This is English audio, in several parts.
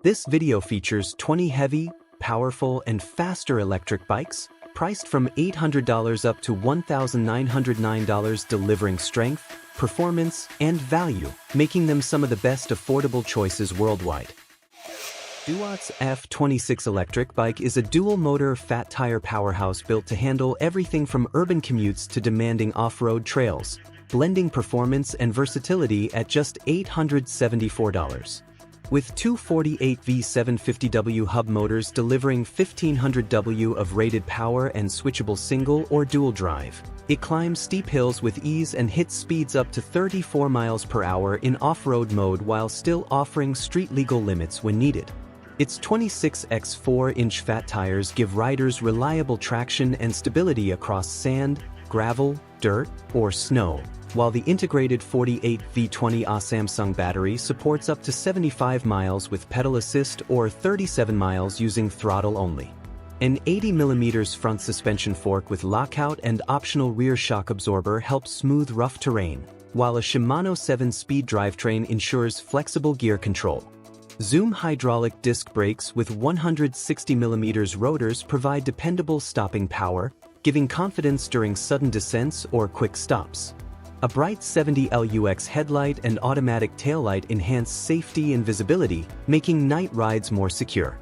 This video features 20 heavy, powerful, and faster electric bikes, priced from $800 up to $1,909, delivering strength, performance, and value, making them some of the best affordable choices worldwide. Duat's F26 electric bike is a dual-motor fat tire powerhouse built to handle everything from urban commutes to demanding off-road trails, blending performance and versatility at just $874. With two 48V750W hub motors delivering 1500W of rated power and switchable single or dual drive, it climbs steep hills with ease and hits speeds up to 34 miles per hour in off-road mode while still offering street-legal limits when needed. Its 26x 4-inch fat tires give riders reliable traction and stability across sand, gravel, dirt, or snow, while the integrated 48V20 Samsung battery supports up to 75 miles with pedal assist or 37 miles using throttle only. An 80mm front suspension fork with lockout and optional rear shock absorber helps smooth rough terrain, while a Shimano 7-speed drivetrain ensures flexible gear control. Zoom hydraulic disc brakes with 160mm rotors provide dependable stopping power, giving confidence during sudden descents or quick stops. A bright 70 LUX headlight and automatic taillight enhance safety and visibility, making night rides more secure.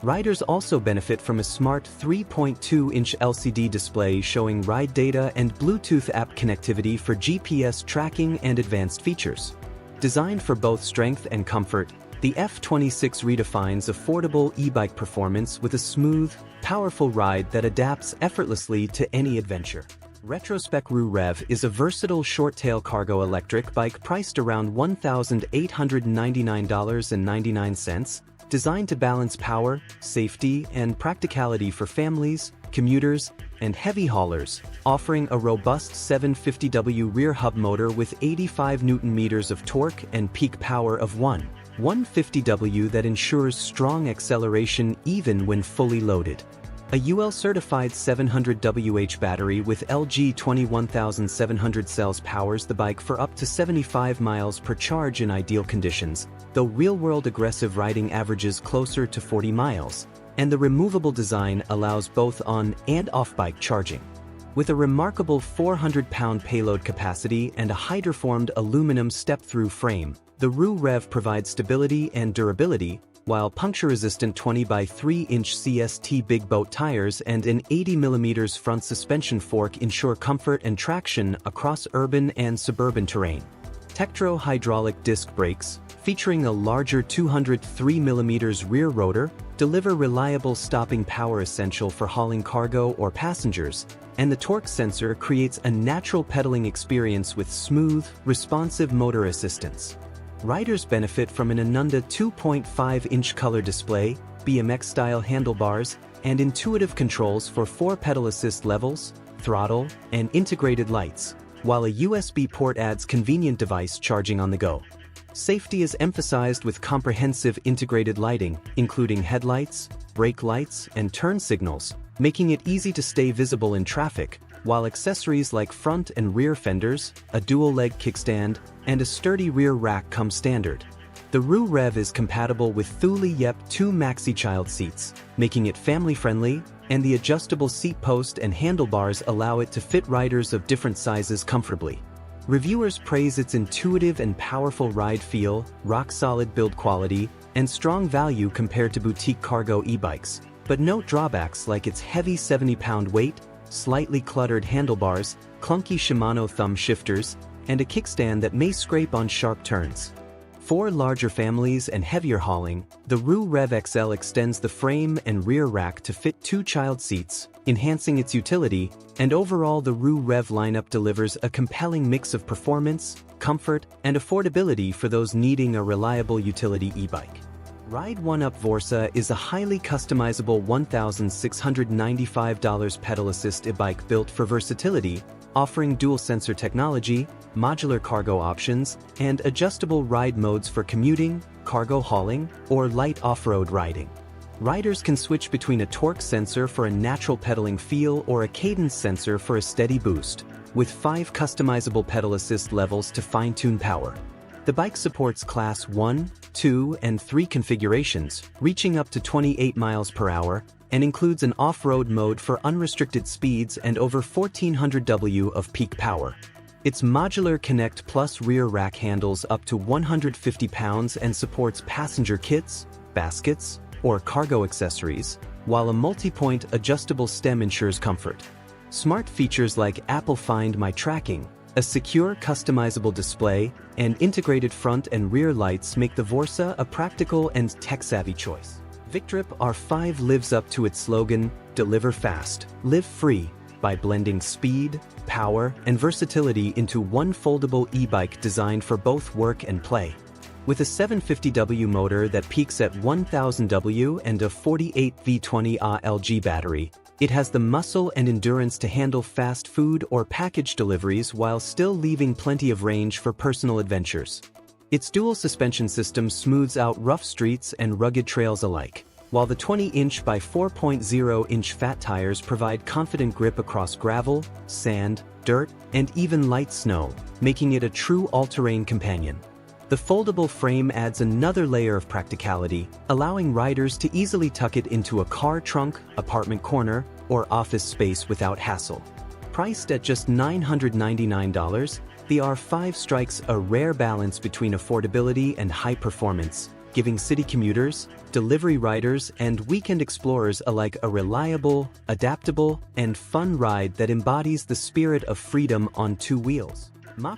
Riders also benefit from a smart 3.2-inch LCD display showing ride data and Bluetooth app connectivity for GPS tracking and advanced features. Designed for both strength and comfort, the F26 redefines affordable e-bike performance with a smooth, powerful ride that adapts effortlessly to any adventure. Retrospec Rue Rev is a versatile short-tail cargo electric bike priced around $1,899.99, designed to balance power, safety, and practicality for families, commuters, and heavy haulers, offering a robust 750W rear hub motor with 85 Nm of torque and peak power of 150W that ensures strong acceleration even when fully loaded. A UL-certified 700Wh battery with LG 21700 cells powers the bike for up to 75 miles per charge in ideal conditions, though real-world aggressive riding averages closer to 40 miles, and the removable design allows both on- and off-bike charging. With a remarkable 400-pound payload capacity and a hydroformed aluminum step-through frame, the Rue Rev provides stability and durability, while puncture-resistant 20x3-inch CST big boat tires and an 80mm front suspension fork ensure comfort and traction across urban and suburban terrain. Tektro hydraulic disc brakes, featuring a larger 203mm rear rotor, deliver reliable stopping power essential for hauling cargo or passengers, and the torque sensor creates a natural pedaling experience with smooth, responsive motor assistance. Riders benefit from an Anunda 2.5-inch color display, BMX-style handlebars, and intuitive controls for 4 pedal assist levels, throttle, and integrated lights, while a USB port adds convenient device charging on the go. Safety is emphasized with comprehensive integrated lighting, including headlights, brake lights, and turn signals, making it easy to stay visible in traffic, while accessories like front and rear fenders, a dual-leg kickstand, and a sturdy rear rack come standard. The Rue Rev is compatible with Thule Yep 2 Maxi Child seats, making it family-friendly, and the adjustable seat post and handlebars allow it to fit riders of different sizes comfortably. Reviewers praise its intuitive and powerful ride feel, rock-solid build quality, and strong value compared to boutique cargo e-bikes, but note drawbacks like its heavy 70-pound weight, slightly cluttered handlebars, clunky Shimano thumb shifters, and a kickstand that may scrape on sharp turns. For larger families and heavier hauling, the Rue Rev XL extends the frame and rear rack to fit 2 child seats, enhancing its utility, and overall the Rue Rev lineup delivers a compelling mix of performance, comfort, and affordability for those needing a reliable utility e-bike. Ride OneUp Vorsa is a highly customizable $1,695 pedal assist e-bike built for versatility, offering dual sensor technology, modular cargo options, and adjustable ride modes for commuting, cargo hauling, or light off-road riding. Riders can switch between a torque sensor for a natural pedaling feel or a cadence sensor for a steady boost, with 5 customizable pedal assist levels to fine-tune power. The bike supports Class 1, 2, and 3 configurations, reaching up to 28 miles per hour, and includes an off-road mode for unrestricted speeds and over 1400 W of peak power. Its modular Connect Plus rear rack handles up to 150 pounds and supports passenger kits, baskets, or cargo accessories, while a multi-point adjustable stem ensures comfort. Smart features like Apple Find My tracking, a secure customizable display, and integrated front and rear lights make the Vorsa a practical and tech-savvy choice. Victrip R5 lives up to its slogan, "Deliver fast, live free," by blending speed, power, and versatility into one foldable e-bike designed for both work and play. With a 750W motor that peaks at 1000 W and a 48 V20 LG battery, it has the muscle and endurance to handle fast food or package deliveries while still leaving plenty of range for personal adventures. Its dual suspension system smooths out rough streets and rugged trails alike, while the 20-inch by 4.0-inch fat tires provide confident grip across gravel, sand, dirt, and even light snow, making it a true all-terrain companion. The foldable frame adds another layer of practicality, allowing riders to easily tuck it into a car trunk, apartment corner, or office space without hassle. Priced at just $999, the R5 strikes a rare balance between affordability and high performance, giving city commuters, delivery riders, and weekend explorers alike a reliable, adaptable, and fun ride that embodies the spirit of freedom on two wheels.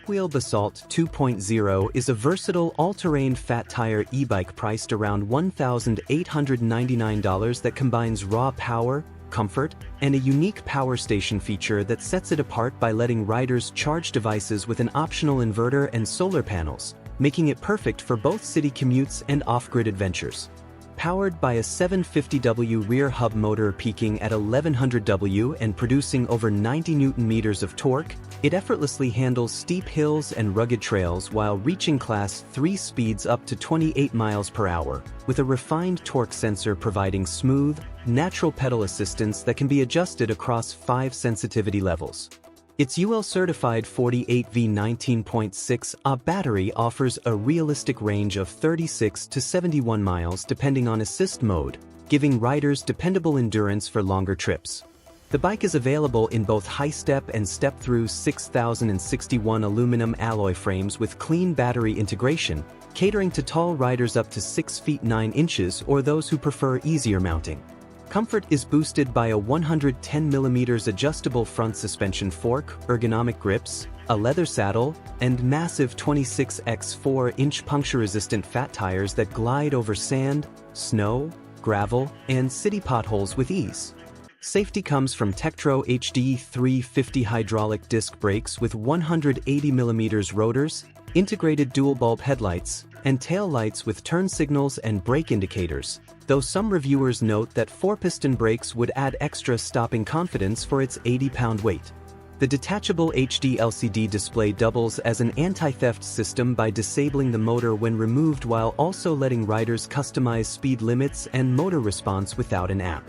Wheel Basalt 2.0 is a versatile all-terrain fat tire e-bike priced around $1,899 that combines raw power, comfort, and a unique power station feature that sets it apart by letting riders charge devices with an optional inverter and solar panels, making it perfect for both city commutes and off-grid adventures. Powered by a 750W rear hub motor peaking at 1100 W and producing over 90 Nm of torque, it effortlessly handles steep hills and rugged trails while reaching Class 3 speeds up to 28 miles per hour, with a refined torque sensor providing smooth, natural pedal assistance that can be adjusted across 5 sensitivity levels. Its UL-certified 48V19.6Ah battery offers a realistic range of 36 to 71 miles depending on assist mode, giving riders dependable endurance for longer trips. The bike is available in both high-step and step-through 6061 aluminum alloy frames with clean battery integration, catering to tall riders up to 6 feet 9 inches or those who prefer easier mounting. Comfort is boosted by a 110mm adjustable front suspension fork, ergonomic grips, a leather saddle, and massive 26x4-inch puncture-resistant fat tires that glide over sand, snow, gravel, and city potholes with ease. Safety comes from Tektro HD 350 hydraulic disc brakes with 180mm rotors, integrated dual-bulb headlights, and tail lights with turn signals and brake indicators, though some reviewers note that 4-piston brakes would add extra stopping confidence for its 80-pound weight. The detachable HD LCD display doubles as an anti-theft system by disabling the motor when removed while also letting riders customize speed limits and motor response without an app.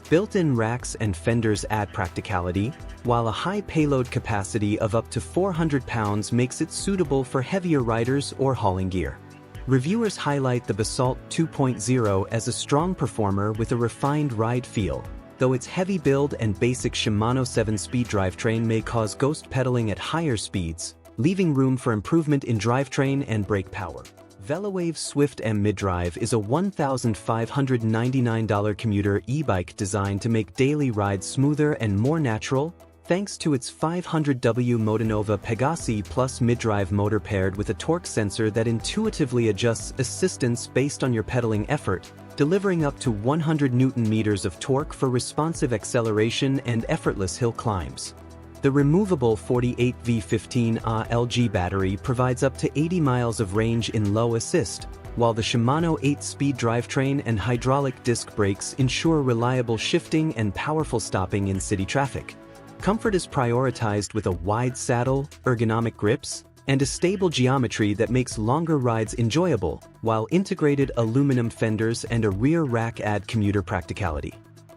Built-in racks and fenders add practicality, while a high payload capacity of up to 400 pounds makes it suitable for heavier riders or hauling gear. Reviewers highlight the Basalt 2.0 as a strong performer with a refined ride feel, though its heavy build and basic Shimano 7-speed drivetrain may cause ghost pedaling at higher speeds, leaving room for improvement in drivetrain and brake power. Velave Swift M Mid-Drive is a $1,599 commuter e-bike designed to make daily rides smoother and more natural, thanks to its 500W Motonova Pegasi Plus mid-drive motor paired with a torque sensor that intuitively adjusts assistance based on your pedaling effort, delivering up to 100 Nm of torque for responsive acceleration and effortless hill climbs. The removable 48V15Ah LG battery provides up to 80 miles of range in low assist, while the Shimano 8-speed drivetrain and hydraulic disc brakes ensure reliable shifting and powerful stopping in city traffic. Comfort is prioritized with a wide saddle, ergonomic grips, and a stable geometry that makes longer rides enjoyable, while integrated aluminum fenders and a rear rack add commuter practicality.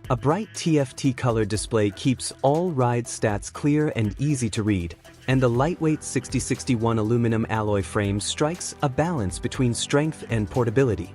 A bright TFT color display keeps all ride stats clear and easy to read, and the lightweight 6061 aluminum alloy frame strikes a balance between strength and portability.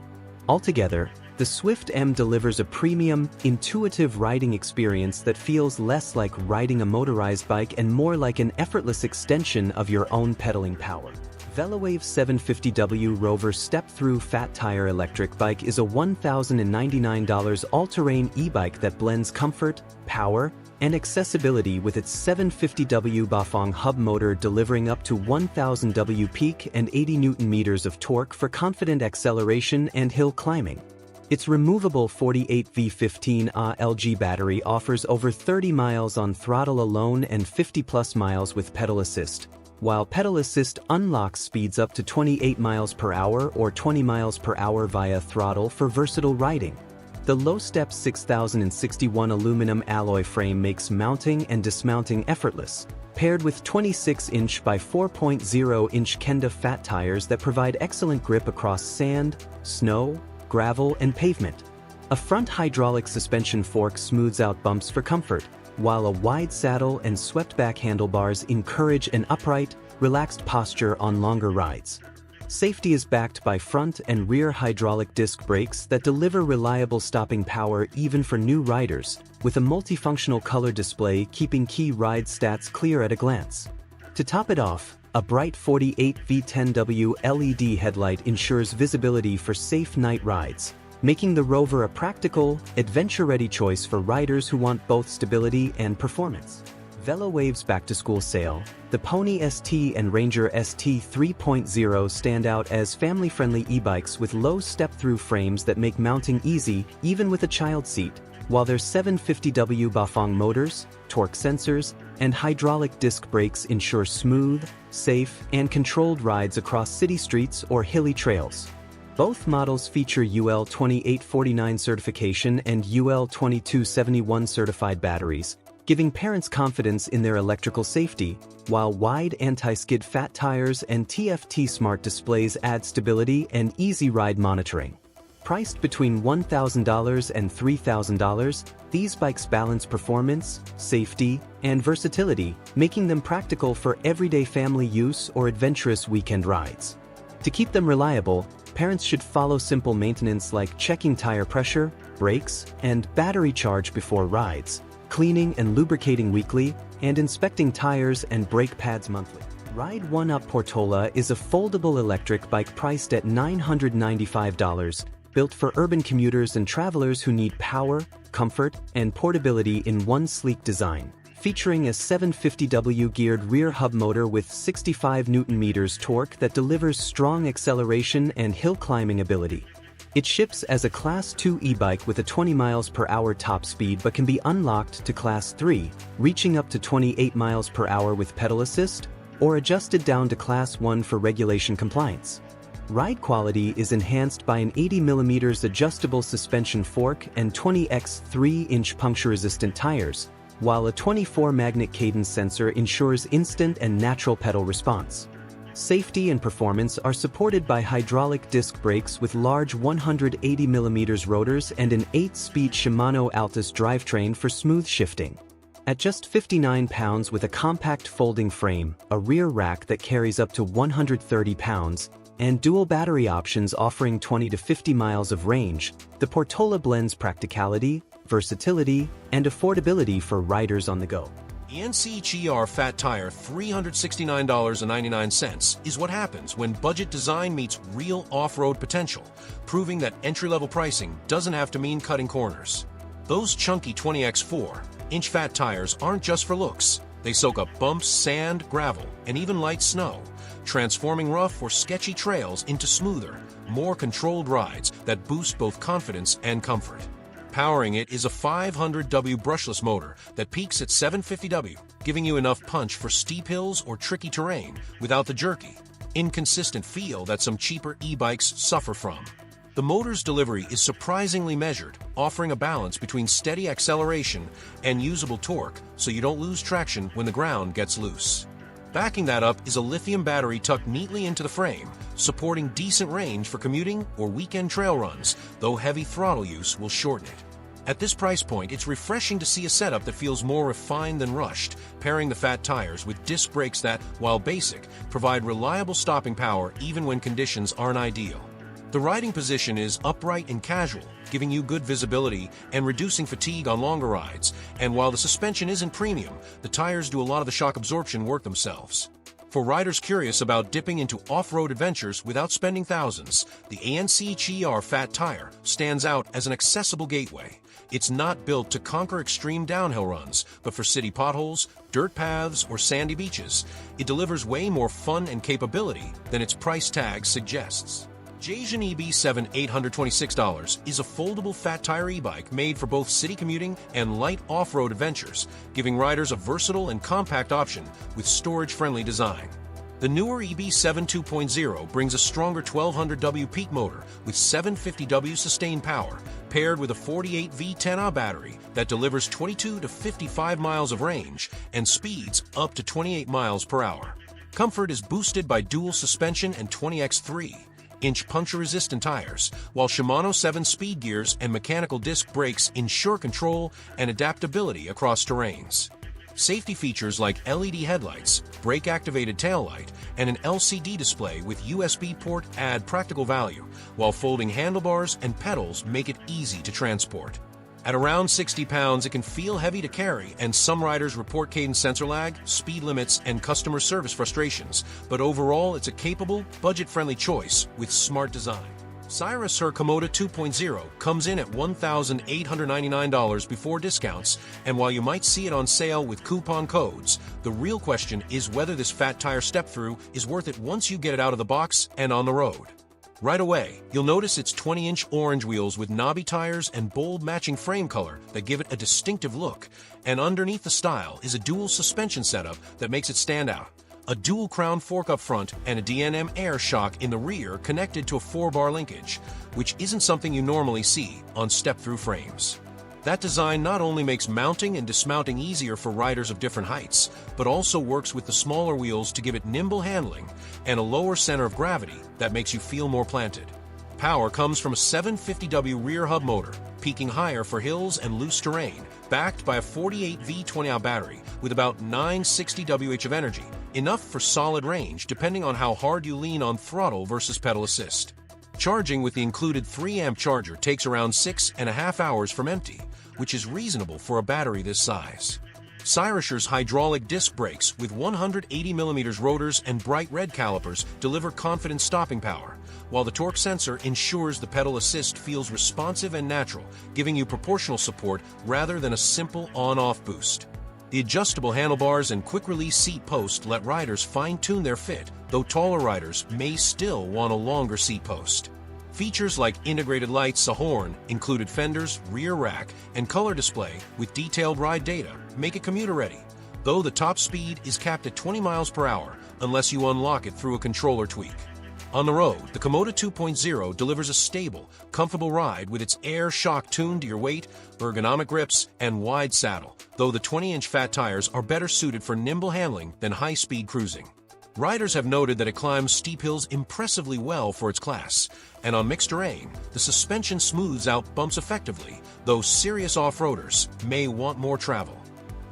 Altogether, the Swift M delivers a premium, intuitive riding experience that feels less like riding a motorized bike and more like an effortless extension of your own pedaling power. Velave 750W Rover step-through fat tire electric bike is a $1,099 all-terrain e-bike that blends comfort, power, and accessibility with its 750W Bafang hub motor delivering up to 1000W peak and 80 Nm of torque for confident acceleration and hill climbing. Its removable 48V15Ah LG battery offers over 30 miles on throttle alone and 50+ miles with pedal assist, while pedal assist unlocks speeds up to 28 miles per hour or 20 miles per hour via throttle for versatile riding. The low-step 6061 aluminum alloy frame makes mounting and dismounting effortless, paired with 26-inch by 4.0-inch Kenda fat tires that provide excellent grip across sand, snow, gravel, and pavement. A front hydraulic suspension fork smooths out bumps for comfort, while a wide saddle and swept-back handlebars encourage an upright, relaxed posture on longer rides. Safety is backed by front and rear hydraulic disc brakes that deliver reliable stopping power even for new riders, with a multifunctional color display keeping key ride stats clear at a glance. To top it off, a bright 48V10W LED headlight ensures visibility for safe night rides, making the Rover a practical, adventure-ready choice for riders who want both stability and performance. Velowave's back-to-school sale, the Pony ST and Ranger ST 3.0 stand out as family-friendly e-bikes with low step-through frames that make mounting easy even with a child seat, while their 750W Bafang motors, torque sensors, and hydraulic disc brakes ensure smooth, safe, and controlled rides across city streets or hilly trails. Both models feature UL 2849 certification and UL 2271 certified batteries, giving parents confidence in their electrical safety, while wide anti-skid fat tires and TFT smart displays add stability and easy ride monitoring. Priced between $1,000 and $3,000, these bikes balance performance, safety, and versatility, making them practical for everyday family use or adventurous weekend rides. To keep them reliable, parents should follow simple maintenance like checking tire pressure, brakes, and battery charge before rides, cleaning and lubricating weekly, and inspecting tires and brake pads monthly. Ride OneUp Porto is a foldable electric bike priced at $995, built for urban commuters and travelers who need power, comfort, and portability in one sleek design. Featuring a 750W geared rear hub motor with 65 Nm torque that delivers strong acceleration and hill climbing ability. It ships as a Class 2 e-bike with a 20 miles per hour top speed but can be unlocked to Class 3, reaching up to 28 miles per hour with pedal assist, or adjusted down to Class 1 for regulation compliance. Ride quality is enhanced by an 80mm adjustable suspension fork and 20x 3-inch puncture-resistant tires, while a 24-magnet cadence sensor ensures instant and natural pedal response. Safety and performance are supported by hydraulic disc brakes with large 180mm rotors and an 8-speed Shimano Altus drivetrain for smooth shifting. At just 59 pounds with a compact folding frame, a rear rack that carries up to 130 pounds, and dual battery options offering 20 to 50 miles of range, the Porto blends practicality, versatility, and affordability for riders on the go. The Ancheer Fat Tire $369.99 is what happens when budget design meets real off-road potential, proving that entry-level pricing doesn't have to mean cutting corners. Those chunky 20x4-inch fat tires aren't just for looks. They soak up bumps, sand, gravel, and even light snow, transforming rough or sketchy trails into smoother, more controlled rides that boost both confidence and comfort. Powering it is a 500W brushless motor that peaks at 750W, giving you enough punch for steep hills or tricky terrain without the jerky, inconsistent feel that some cheaper e-bikes suffer from. The motor's delivery is surprisingly measured, offering a balance between steady acceleration and usable torque so you don't lose traction when the ground gets loose. Backing that up is a lithium battery tucked neatly into the frame, supporting decent range for commuting or weekend trail runs, though heavy throttle use will shorten it. At this price point, it's refreshing to see a setup that feels more refined than rushed, pairing the fat tires with disc brakes that, while basic, provide reliable stopping power even when conditions aren't ideal. The riding position is upright and casual, giving you good visibility and reducing fatigue on longer rides, and while the suspension isn't premium, the tires do a lot of the shock absorption work themselves. For riders curious about dipping into off-road adventures without spending thousands, the Ancheer fat tire stands out as an accessible gateway. It's not built to conquer extreme downhill runs, but for city potholes, dirt paths, or sandy beaches, it delivers way more fun and capability than its price tag suggests. Jjian EB7 $826 is a foldable fat tire e-bike made for both city commuting and light off-road adventures, giving riders a versatile and compact option with storage-friendly design. The newer EB7 2.0 brings a stronger 1200W peak motor with 750W sustained power, paired with a 48V 10Ah battery that delivers 22 to 55 miles of range and speeds up to 28 miles per hour. Comfort is boosted by dual suspension and 20x3-inch puncture-resistant tires, while Shimano 7-speed gears and mechanical disc brakes ensure control and adaptability across terrains. Safety features like LED headlights, brake-activated taillight, and an LCD display with USB port add practical value, while folding handlebars and pedals make it easy to transport. At around 60 pounds, it can feel heavy to carry, and some riders report cadence sensor lag, speed limits, and customer service frustrations, but overall it's a capable, budget-friendly choice with smart design. Cyrusher Komodo 2.0 comes in at $1,899 before discounts, and while you might see it on sale with coupon codes, the real question is whether this fat tire step-through is worth it once you get it out of the box and on the road. Right away, you'll notice its 20-inch orange wheels with knobby tires and bold matching frame color that give it a distinctive look, and underneath the style is a dual suspension setup that makes it stand out. A dual crown fork up front and a D&M air shock in the rear connected to a 4-bar linkage, which isn't something you normally see on step-through frames. That design not only makes mounting and dismounting easier for riders of different heights, but also works with the smaller wheels to give it nimble handling and a lower center of gravity that makes you feel more planted. Power comes from a 750W rear hub motor, peaking higher for hills and loose terrain, backed by a 48V 20Ah battery with about 960Wh of energy, enough for solid range depending on how hard you lean on throttle versus pedal assist. Charging with the included 3-amp charger takes around 6.5 hours from empty, which is reasonable for a battery this size. Cyrusher's hydraulic disc brakes with 180mm rotors and bright red calipers deliver confident stopping power, while the torque sensor ensures the pedal assist feels responsive and natural, giving you proportional support rather than a simple on-off boost. The adjustable handlebars and quick-release seat post let riders fine-tune their fit, though taller riders may still want a longer seat post. Features like integrated lights, a horn, included fenders, rear rack, and color display with detailed ride data make it commuter-ready, though the top speed is capped at 20 miles per hour unless you unlock it through a controller tweak. On the road, the Komodo 2.0 delivers a stable, comfortable ride with its air shock tuned to your weight, ergonomic grips, and wide saddle, though the 20-inch fat tires are better suited for nimble handling than high-speed cruising. Riders have noted that it climbs steep hills impressively well for its class, and on mixed terrain, the suspension smooths out bumps effectively, though serious off-roaders may want more travel.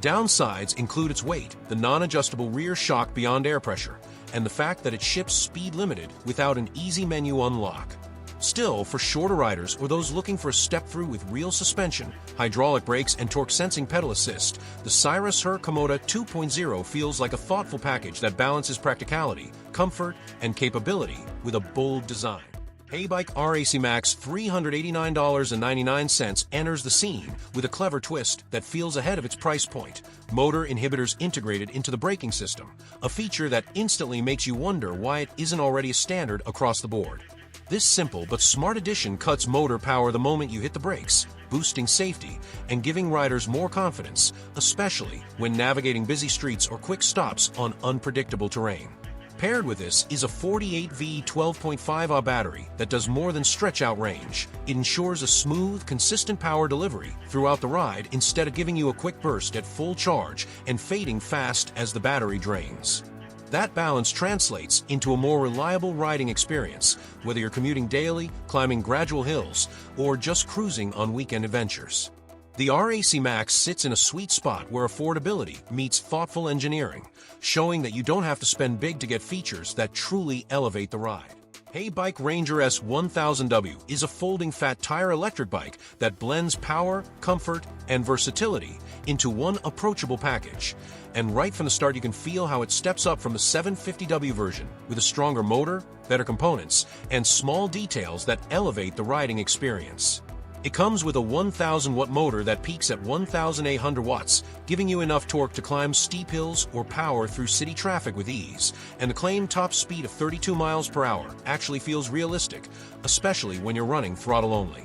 Downsides include its weight, the non-adjustable rear shock beyond air pressure, and the fact that it ships speed limited without an easy menu unlock. Still, for shorter riders or those looking for a step-through with real suspension, hydraulic brakes, and torque-sensing pedal assist, the Cyrusher Komodo 2.0 feels like a thoughtful package that balances practicality, comfort, and capability with a bold design. Haybike RAC Max $389.99 enters the scene with a clever twist that feels ahead of its price point. Motor inhibitors integrated into the braking system, a feature that instantly makes you wonder why it isn't already a standard across the board. This simple but smart addition cuts motor power the moment you hit the brakes, boosting safety and giving riders more confidence, especially when navigating busy streets or quick stops on unpredictable terrain. Paired with this is a 48V 12.5Ah battery that does more than stretch out range. It ensures a smooth, consistent power delivery throughout the ride instead of giving you a quick burst at full charge and fading fast as the battery drains. That balance translates into a more reliable riding experience, whether you're commuting daily, climbing gradual hills, or just cruising on weekend adventures. The RAC Max sits in a sweet spot where affordability meets thoughtful engineering, showing that you don't have to spend big to get features that truly elevate the ride. Hey Bike Ranger S1000W is a folding fat tire electric bike that blends power, comfort, and versatility into one approachable package. And right from the start you can feel how it steps up from the 750W version with a stronger motor, better components, and small details that elevate the riding experience. It comes with a 1,000-watt motor that peaks at 1,800 watts, giving you enough torque to climb steep hills or power through city traffic with ease. And the claimed top speed of 32 miles per hour actually feels realistic, especially when you're running throttle only.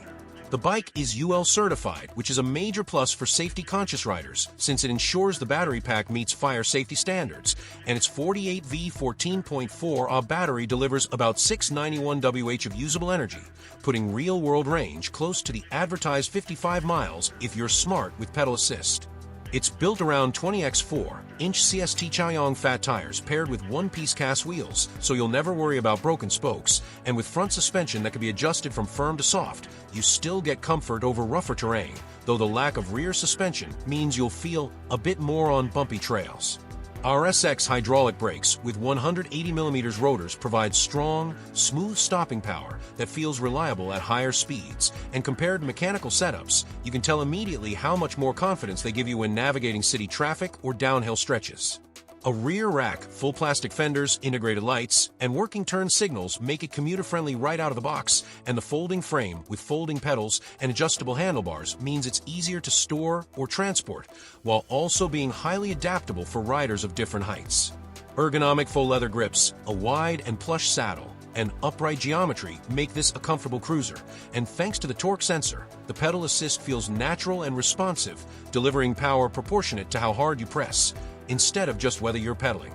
The bike is UL certified, which is a major plus for safety-conscious riders, since it ensures the battery pack meets fire safety standards, and its 48V 14.4Ah battery delivers about 691 Wh of usable energy, putting real-world range close to the advertised 55 miles if you're smart with pedal assist. It's built around 20x4-inch CST Chaoyang fat tires paired with one-piece cast wheels, so you'll never worry about broken spokes, and with front suspension that can be adjusted from firm to soft, you still get comfort over rougher terrain, though the lack of rear suspension means you'll feel a bit more on bumpy trails. Our SX hydraulic brakes with 180mm rotors provide strong, smooth stopping power that feels reliable at higher speeds, and compared to mechanical setups, you can tell immediately how much more confidence they give you when navigating city traffic or downhill stretches. A rear rack, full plastic fenders, integrated lights, and working turn signals make it commuter-friendly right out of the box, and the folding frame with folding pedals and adjustable handlebars means it's easier to store or transport, while also being highly adaptable for riders of different heights. Ergonomic faux leather grips, a wide and plush saddle, and upright geometry make this a comfortable cruiser, and thanks to the torque sensor, the pedal assist feels natural and responsive, delivering power proportionate to how hard you press, instead of just whether you're pedaling.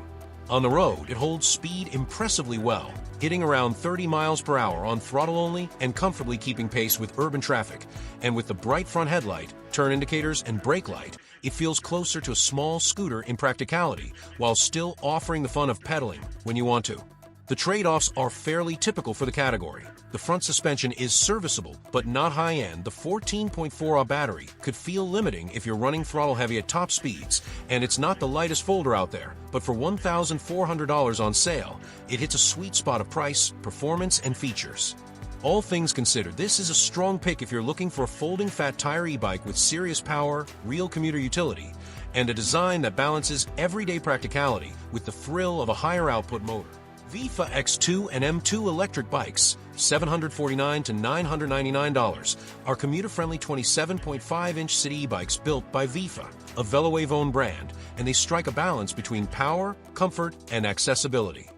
On the road, it holds speed impressively well, hitting around 30 miles per hour on throttle only and comfortably keeping pace with urban traffic. And with the bright front headlight, turn indicators, and brake light, it feels closer to a small scooter in practicality, while still offering the fun of pedaling when you want to. The trade-offs are fairly typical for the category. The front suspension is serviceable, but not high-end. The 14.4Ah battery could feel limiting if you're running throttle heavy at top speeds, and it's not the lightest folder out there, but for $1,400 on sale, it hits a sweet spot of price, performance, and features. All things considered, this is a strong pick if you're looking for a folding fat tire e-bike with serious power, real commuter utility, and a design that balances everyday practicality with the thrill of a higher output motor. Vifa X2 and M2 electric bikes, $749 to $999, are commuter-friendly 27.5-inch city e-bikes built by Vifa, a Velave-owned brand, and they strike a balance between power, comfort, and accessibility.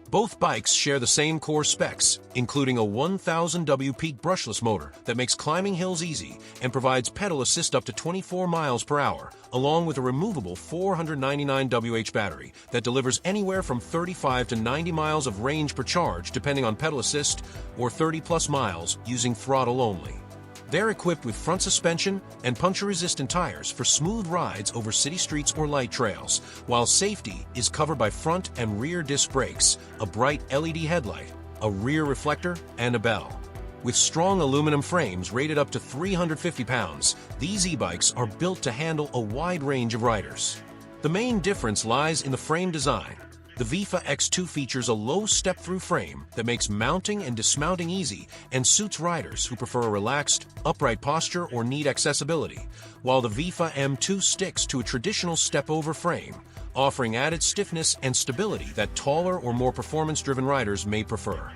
Both bikes share the same core specs, including a 1000W peak brushless motor that makes climbing hills easy and provides pedal assist up to 24 miles per hour, along with a removable 499Wh battery that delivers anywhere from 35 to 90 miles of range per charge depending on pedal assist, or 30+ miles using throttle only. They're equipped with front suspension and puncture-resistant tires for smooth rides over city streets or light trails, while safety is covered by front and rear disc brakes, a bright LED headlight, a rear reflector, and a bell. With strong aluminum frames rated up to 350 pounds, these e-bikes are built to handle a wide range of riders. The main difference lies in the frame design. The Vifa X2 features a low step-through frame that makes mounting and dismounting easy and suits riders who prefer a relaxed, upright posture or need accessibility, while the Vifa M2 sticks to a traditional step-over frame, offering added stiffness and stability that taller or more performance-driven riders may prefer.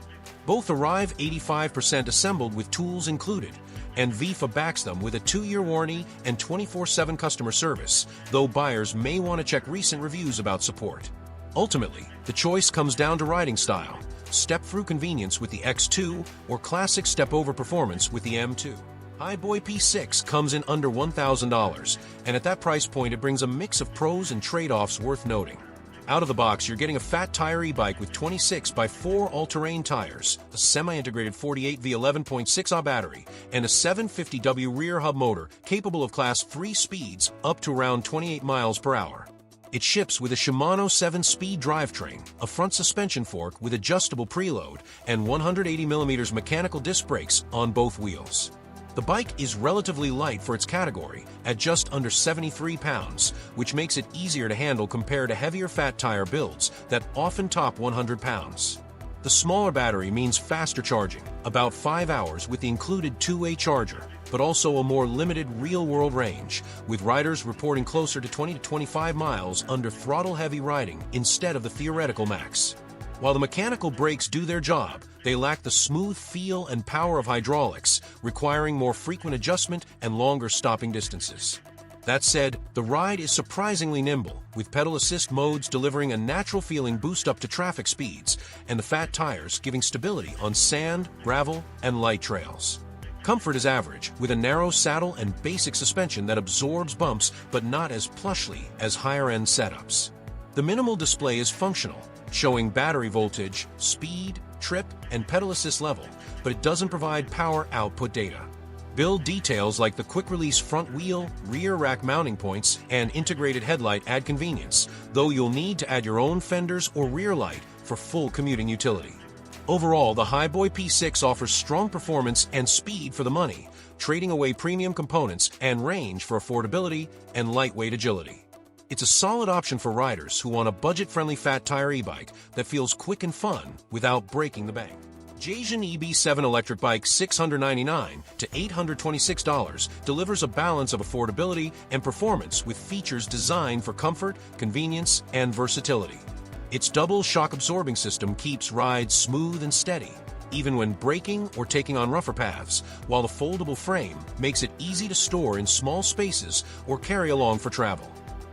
Both arrive 85% assembled with tools included, and Vifa backs them with a 2-year warranty and 24/7 customer service, though buyers may want to check recent reviews about support. Ultimately, the choice comes down to riding style: step-through convenience with the X2 or classic step-over performance with the M2. Highboy P6 comes in under $1,000, and at that price point it brings a mix of pros and trade-offs worth noting. Out of the box, you're getting a fat tire e-bike with 26x4 all-terrain tires, a semi-integrated 48V 11.6Ah battery, and a 750W rear hub motor capable of Class 3 speeds up to around 28 miles per hour. It ships with a Shimano 7-speed drivetrain, a front suspension fork with adjustable preload, and 180mm mechanical disc brakes on both wheels. The bike is relatively light for its category, at just under 73 pounds, which makes it easier to handle compared to heavier fat tire builds that often top 100 pounds. The smaller battery means faster charging, about 5 hours with the included two-way charger, but also a more limited real-world range, with riders reporting closer to 20 to 25 miles under throttle-heavy riding instead of the theoretical max. While the mechanical brakes do their job, they lack the smooth feel and power of hydraulics, requiring more frequent adjustment and longer stopping distances. That said, the ride is surprisingly nimble, with pedal assist modes delivering a natural-feeling boost up to traffic speeds, and the fat tires giving stability on sand, gravel, and light trails. Comfort is average, with a narrow saddle and basic suspension that absorbs bumps but not as plushly as higher-end setups. The minimal display is functional, showing battery voltage, speed, trip, and pedal assist level, but it doesn't provide power output data. Build details like the quick-release front wheel, rear rack mounting points, and integrated headlight add convenience, though you'll need to add your own fenders or rear light for full commuting utility. Overall, the Highboy P6 offers strong performance and speed for the money, trading away premium components and range for affordability and lightweight agility. It's a solid option for riders who want a budget-friendly fat tire e-bike that feels quick and fun without breaking the bank. Jjian EB7 electric bike $699 to $826 delivers a balance of affordability and performance with features designed for comfort, convenience, and versatility. Its double shock-absorbing system keeps rides smooth and steady, even when braking or taking on rougher paths, while the foldable frame makes it easy to store in small spaces or carry along for travel.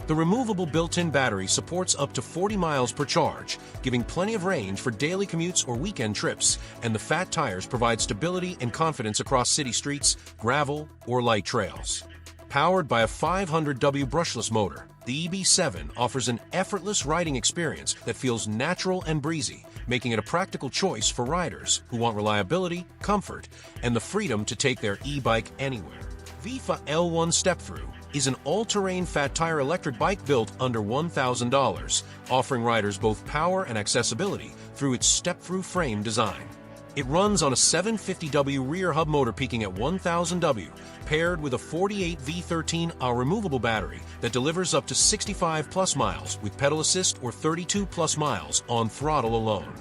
The removable built-in battery supports up to 40 miles per charge, giving plenty of range for daily commutes or weekend trips, and the fat tires provide stability and confidence across city streets, gravel, or light trails. Powered by a 500W brushless motor, the EB7 offers an effortless riding experience that feels natural and breezy, making it a practical choice for riders who want reliability, comfort, and the freedom to take their e-bike anywhere. Vifa L1 Step-Through is an all-terrain fat tire electric bike built under $1,000, offering riders both power and accessibility through its step-through frame design. It runs on a 750W rear hub motor peaking at 1000W, paired with a 48V13 removable battery that delivers up to 65+ miles with pedal assist or 32+ miles on throttle alone.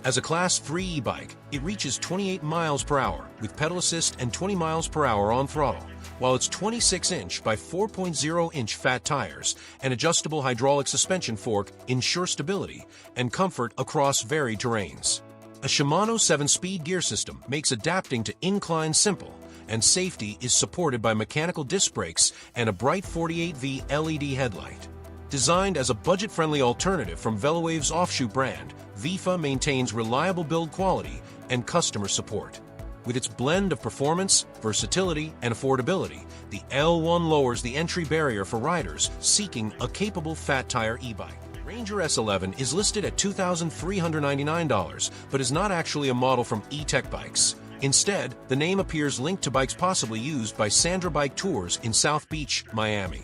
As a Class 3 e-bike, it reaches 28 miles per hour with pedal assist and 20 miles per hour on throttle, while its 26-inch by 4.0-inch fat tires and adjustable hydraulic suspension fork ensure stability and comfort across varied terrains. A Shimano 7-speed gear system makes adapting to incline simple, and safety is supported by mechanical disc brakes and a bright 48V LED headlight. Designed as a budget-friendly alternative from Velawave's offshoot brand, Vifa maintains reliable build quality and customer support. With its blend of performance, versatility, and affordability, the L1 lowers the entry barrier for riders seeking a capable fat tire e-bike. Ranger S11 is listed at $2,399, but is not actually a model from E-Tech Bikes. Instead, the name appears linked to bikes possibly used by Sandra Bike Tours in South Beach, Miami.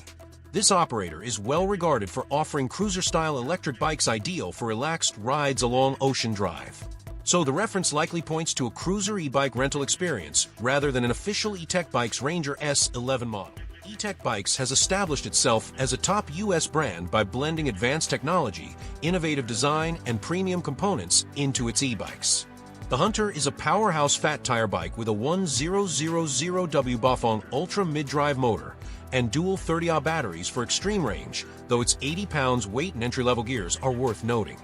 This operator is well regarded for offering cruiser-style electric bikes ideal for relaxed rides along Ocean Drive. So the reference likely points to a cruiser e-bike rental experience rather than an official E-Tech Bikes Ranger S11 model. E-Tech Bikes has established itself as a top U.S. brand by blending advanced technology, innovative design, and premium components into its e-bikes. The Hunter is a powerhouse fat tire bike with a 1000W Bafang Ultra mid-drive motor and dual 30Ah batteries for extreme range, though its 80 pounds weight and entry-level gears are worth noting.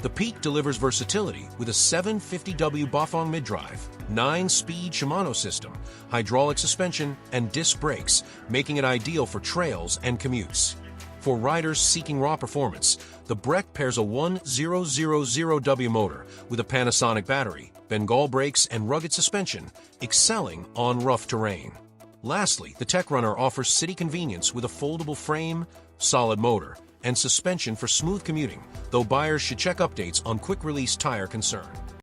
The Peak delivers versatility with a 750W Bafang mid-drive, 9-speed Shimano system, hydraulic suspension, and disc brakes, making it ideal for trails and commutes. For riders seeking raw performance, the Breck pairs a 1000W motor with a Panasonic battery, Bengal brakes, and rugged suspension, excelling on rough terrain. Lastly, the Tech Runner offers city convenience with a foldable frame, solid motor, and suspension for smooth commuting, though buyers should check updates on quick-release tire concern.